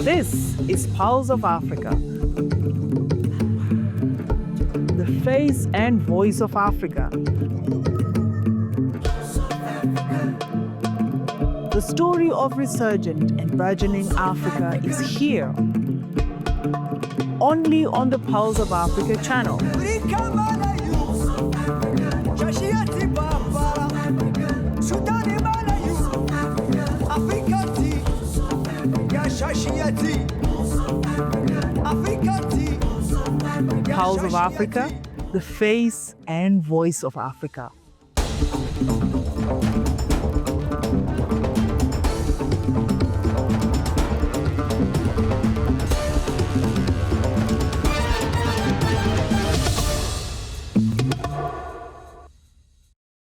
This is Pulse of Africa, the face and voice of Africa. The story of resurgent and burgeoning Africa is here, only on the Pulse of Africa channel. Pulse of Africa, the face and voice of Africa.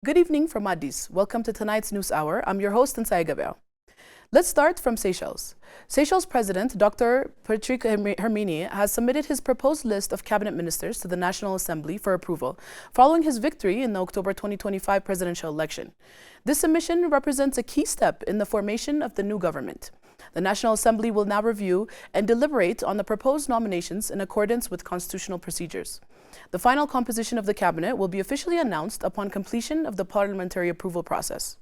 Good evening from Addis. Welcome to tonight's News Hour. I'm your host, Nsai Gabel. Let's start from Seychelles. Seychelles President Dr. Patrick Hermini has submitted his proposed list of cabinet ministers to the National Assembly for approval, following his victory in the October 2025 presidential election. This submission represents a key step in the formation of the new government. The National Assembly will now review and deliberate on the proposed nominations in accordance with constitutional procedures. The final composition of the cabinet will be officially announced upon completion of the parliamentary approval process.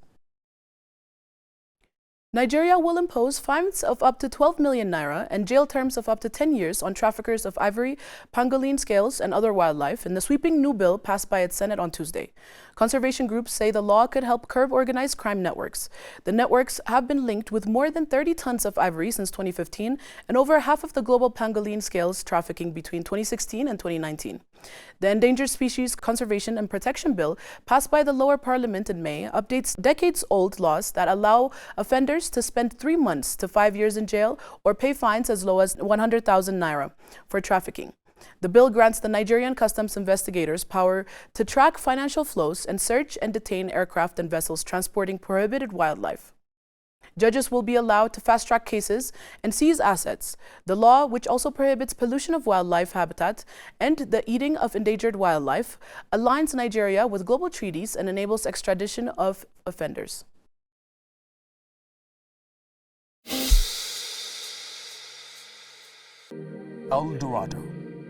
Nigeria will impose fines of up to 12 million naira and jail terms of up to 10 years on traffickers of ivory, pangolin scales, and other wildlife in the sweeping new bill passed by its Senate on Tuesday. Conservation groups say the law could help curb organized crime networks. The networks have been linked with more than 30 tons of ivory since 2015 and over half of the global pangolin scales trafficking between 2016 and 2019. The Endangered Species Conservation and Protection Bill, passed by the lower parliament in May, updates decades-old laws that allow offenders to spend 3 months to 5 years in jail or pay fines as low as 100,000 naira for trafficking. The bill grants the Nigerian customs investigators power to track financial flows and search and detain aircraft and vessels transporting prohibited wildlife. Judges will be allowed to fast-track cases and seize assets. The law, which also prohibits pollution of wildlife habitat and the eating of endangered wildlife, aligns Nigeria with global treaties and enables extradition of offenders. El Dorado,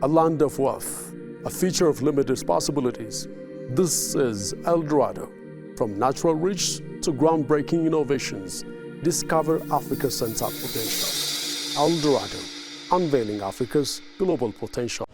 a land of wealth, a future of limited possibilities. This is El Dorado. From natural rich to groundbreaking innovations, discover Africa's untapped potential. El Dorado, unveiling Africa's global potential.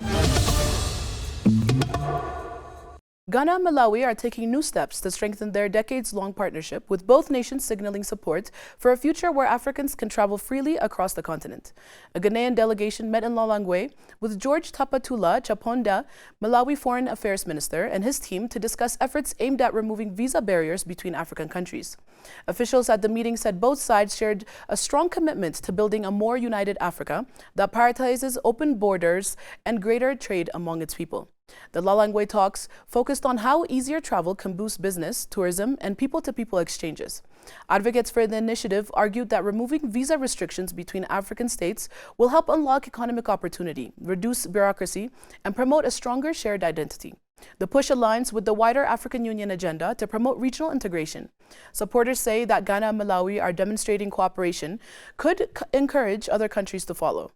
Ghana and Malawi are taking new steps to strengthen their decades-long partnership, with both nations signaling support for a future where Africans can travel freely across the continent. A Ghanaian delegation met in Lilongwe with George Tapatula Chaponda, Malawi Foreign Affairs Minister, and his team to discuss efforts aimed at removing visa barriers between African countries. Officials at the meeting said both sides shared a strong commitment to building a more united Africa that prioritizes open borders and greater trade among its people. The Lilongwe talks focused on how easier travel can boost business, tourism, and people-to-people exchanges. Advocates for the initiative argued that removing visa restrictions between African states will help unlock economic opportunity, reduce bureaucracy, and promote a stronger shared identity. The push aligns with the wider African Union agenda to promote regional integration. Supporters say that Ghana and Malawi are demonstrating cooperation could encourage other countries to follow.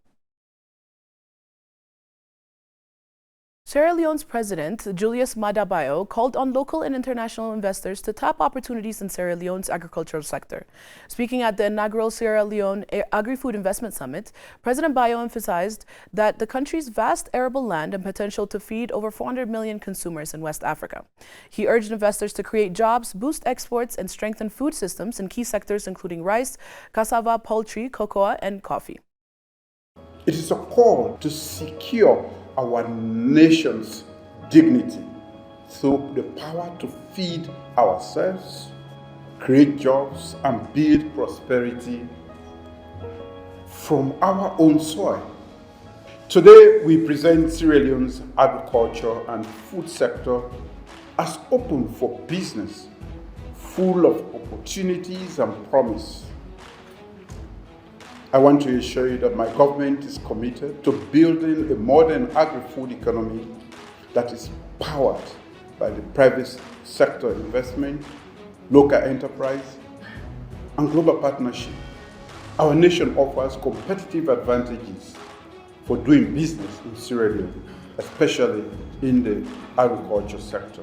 Sierra Leone's President, Julius Maada Bio, called on local and international investors to tap opportunities in Sierra Leone's agricultural sector. Speaking at the inaugural Sierra Leone Agri-Food Investment Summit, President Bio emphasized that the country's vast arable land and potential to feed over 400 million consumers in West Africa. He urged investors to create jobs, boost exports, and strengthen food systems in key sectors including rice, cassava, poultry, cocoa, and coffee. It is a call to secure our nation's dignity through the power to feed ourselves, create jobs, and build prosperity from our own soil. Today, we present Sierra Leone's agriculture and food sector as open for business, full of opportunities and promise. I want to assure you that my government is committed to building a modern agri-food economy that is powered by the private sector investment, local enterprise, and global partnership. Our nation offers competitive advantages for doing business in Sierra Leone, especially in the agriculture sector.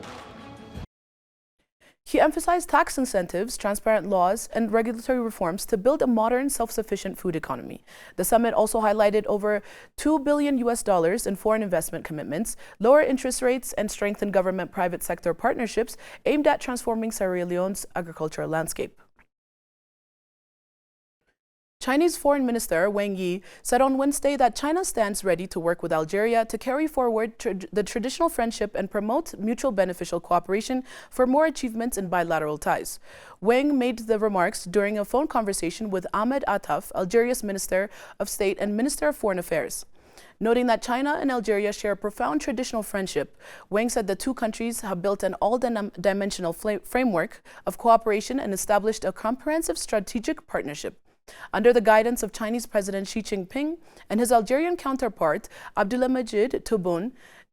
He emphasized tax incentives, transparent laws, and regulatory reforms to build a modern, self-sufficient food economy. The summit also highlighted over $2 billion in foreign investment commitments, lower interest rates, and strengthened government-private sector partnerships aimed at transforming Sierra Leone's agricultural landscape. Chinese Foreign Minister Wang Yi said on Wednesday that China stands ready to work with Algeria to carry forward the traditional friendship and promote mutual beneficial cooperation for more achievements in bilateral ties. Wang made the remarks during a phone conversation with Ahmed Attaf, Algeria's Minister of State and Minister of Foreign Affairs. Noting that China and Algeria share a profound traditional friendship, Wang said the two countries have built an all-dimensional framework of cooperation and established a comprehensive strategic partnership. Under the guidance of Chinese President Xi Jinping and his Algerian counterpart Abdelmajid Tebboune,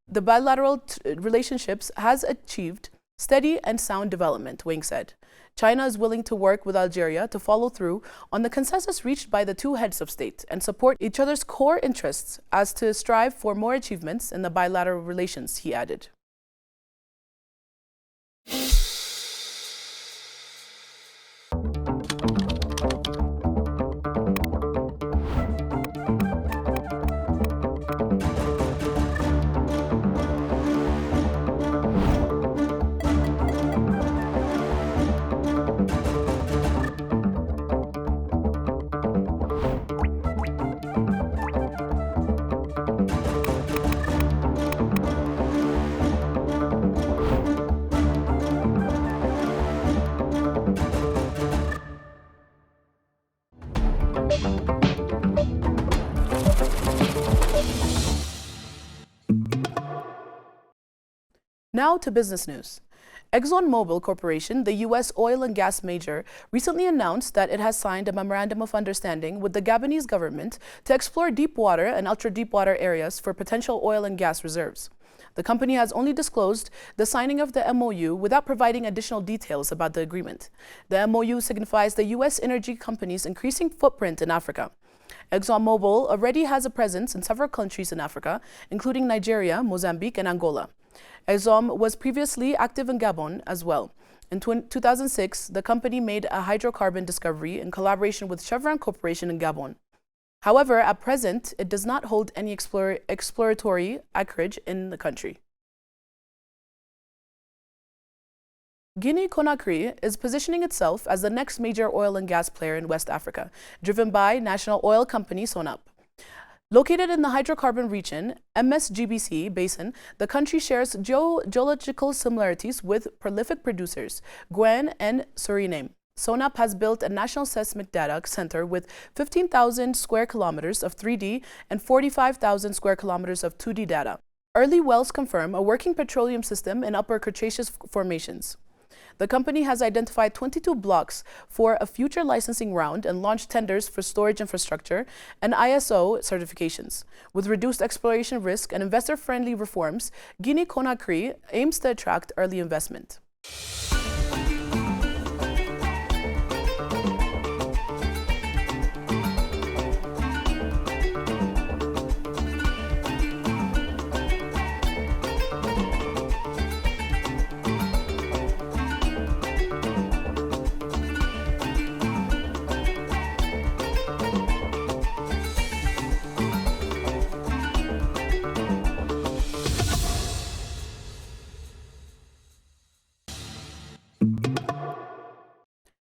the bilateral relationships has achieved steady and sound development, Wang said. China is willing to work with Algeria to follow through on the consensus reached by the two heads of state and support each other's core interests as to strive for more achievements in the bilateral relations, he added. Now to business news. ExxonMobil Corporation, the U.S. oil and gas major, recently announced that it has signed a memorandum of understanding with the Gabonese government to explore deep water and ultra-deep water areas for potential oil and gas reserves. The company has only disclosed the signing of the MOU without providing additional details about the agreement. The MOU signifies the U.S. energy company's increasing footprint in Africa. ExxonMobil already has a presence in several countries in Africa, including Nigeria, Mozambique, and Angola. Exxon was previously active in Gabon as well. In 2006, the company made a hydrocarbon discovery in collaboration with Chevron Corporation in Gabon. However, at present, it does not hold any exploratory acreage in the country. Guinea-Conakry is positioning itself as the next major oil and gas player in West Africa, driven by national oil company SONAP. Located in the hydrocarbon region, MSGBC basin, the country shares geological similarities with prolific producers, Guyana and Suriname. SONAP has built a national seismic data center with 15,000 square kilometers of 3D and 45,000 square kilometers of 2D data. Early wells confirm a working petroleum system in Upper Cretaceous formations. The company has identified 22 blocks for a future licensing round and launched tenders for storage infrastructure and ISO certifications. With reduced exploration risk and investor-friendly reforms, Guinea-Conakry aims to attract early investment.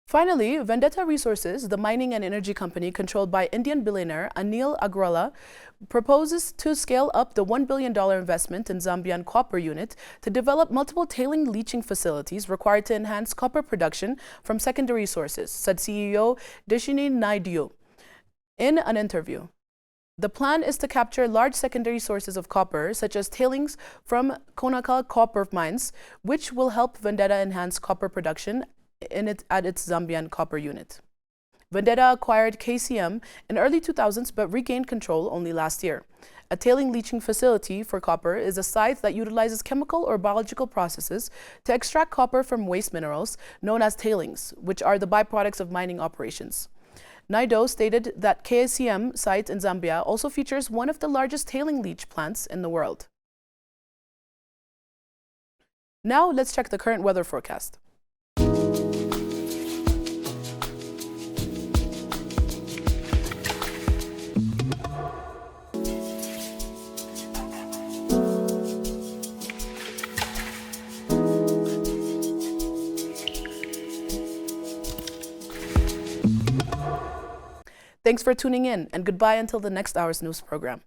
Finally, Vendetta Resources, the mining and energy company controlled by Indian billionaire Anil Agrawala, proposes to scale up the $1 billion investment in Zambian copper unit to develop multiple tailing leaching facilities required to enhance copper production from secondary sources, said CEO Deshini Naidu in an interview. The plan is to capture large secondary sources of copper, such as tailings from Konaka copper mines, which will help Vendetta enhance copper production at its Zambian copper unit. Vendetta acquired KCM in early 2000s but regained control only last year. A tailing leaching facility for copper is a site that utilizes chemical or biological processes to extract copper from waste minerals known as tailings, which are the byproducts of mining operations. Naido stated that KCM site in Zambia also features one of the largest tailing leach plants in the world. Now let's check the current weather forecast. Thanks for tuning in, and goodbye until the next hour's news program.